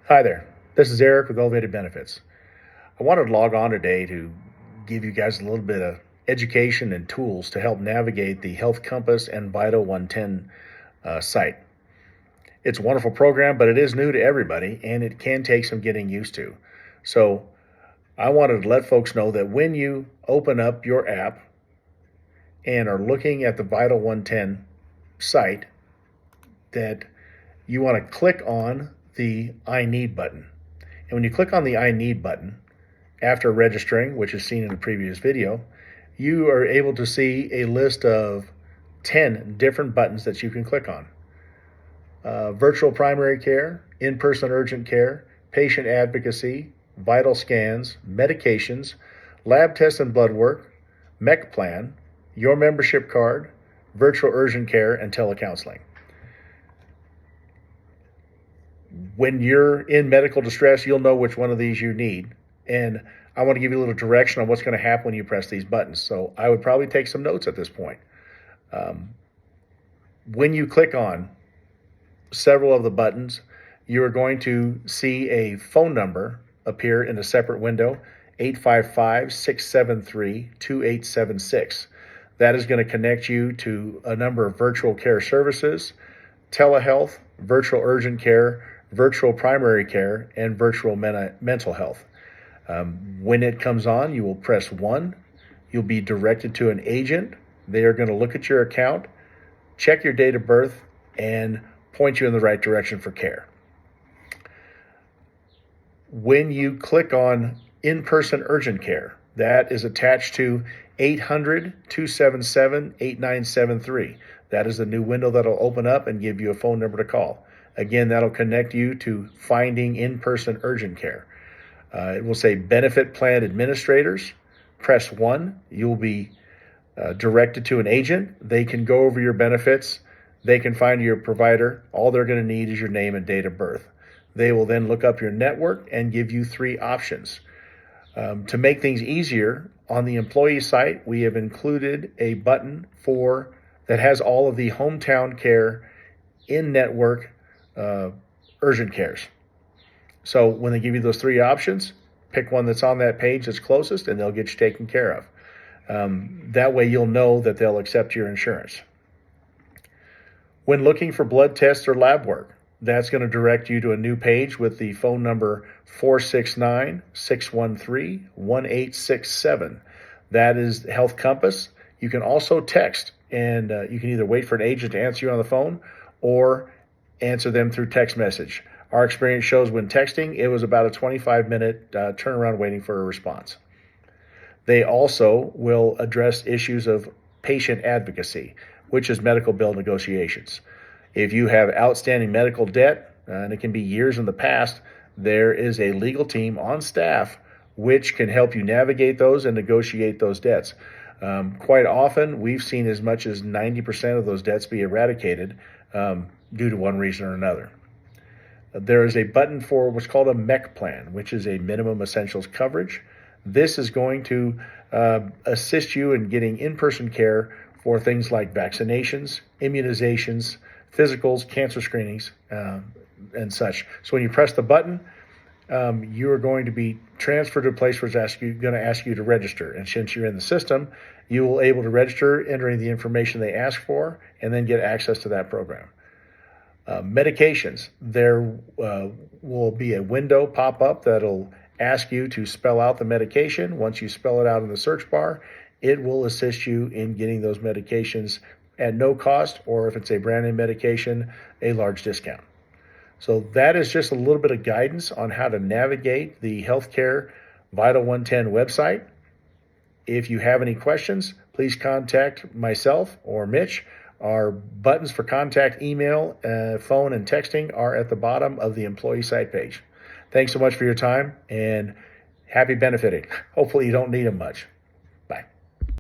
Hi there, this is Eric with Elevated Benefits. I wanted to log on today to give you guys a little bit of education and tools to help navigate the Health Compass and Vital 110 site. It's a wonderful program, but it is new to everybody and it can take some getting used to. So I wanted to let folks know that when you open up your app and are looking at the Vital 110 site, that you want to click on the I Need button. And when you click on the I Need button, after registering, which is seen in the previous video, you are able to see a list of 10 different buttons that you can click on. Virtual primary care, in-person urgent care, patient advocacy, vital scans, medications, lab tests and blood work, MEC plan, your membership card, virtual urgent care, and telecounseling. When you're in medical distress, you'll know which one of these you need. And I want to give you a little direction on what's going to happen when you press these buttons. So I would probably take some notes at this point. When you click on several of the buttons, you are going to see a phone number appear in a separate window, 855-673-2876. That is going to connect you to a number of virtual care services, telehealth, virtual urgent care, virtual primary care, and virtual mental health. When it comes on, you will press 1. You'll be directed to an agent. They are going to look at your account, check your date of birth, and point you in the right direction for care. When you click on in-person urgent care, that is attached to 800-277-8973. That is the new window that'll open up and give you a phone number to call. Again, that'll connect you to finding in-person urgent care. It will say benefit plan administrators. Press 1. You'll be directed to an agent. They can go over your benefits. They can find your provider. All they're going to need is your name and date of birth. They will then look up your network and give you 3 options. To make things easier, on the employee site, we have included a button that has all of the hometown care in-network urgent cares. So when they give you those 3 options, pick one that's on that page that's closest and they'll get you taken care of. That way you'll know that they'll accept your insurance. When looking for blood tests or lab work, that's going to direct you to a new page with the phone number 469-613-1867. That is Health Compass. You can also text, and you can either wait for an agent to answer you on the phone or answer them through text message. Our experience shows when texting, it was about a 25-minute turnaround waiting for a response. They also will address issues of patient advocacy, which is medical bill negotiations. If you have outstanding medical debt, and it can be years in the past, there is a legal team on staff which can help you navigate those and negotiate those debts. Quite often, we've seen as much as 90% of those debts be eradicated due to one reason or another. There is a button for what's called a MEC plan, which is a minimum essentials coverage. This is going to assist you in getting in-person care for things like vaccinations, immunizations, physicals, cancer screenings, and such. So when you press the button, you are going to be transferred to a place where it's going to ask you to register. And since you're in the system, you will be able to register, entering the information they ask for, and then get access to that program. Medications, there will be a window pop up that'll ask you to spell out the medication. Once you spell it out in the search bar, it will assist you in getting those medications at no cost, or if it's a brand name medication, a large discount. So that is just a little bit of guidance on how to navigate the Healthcare Vital 110 website. If you have any questions, please contact myself or Mitch. Our buttons for contact, email, phone, and texting are at the bottom of the employee site page. Thanks so much for your time, and happy benefiting. Hopefully you don't need them much.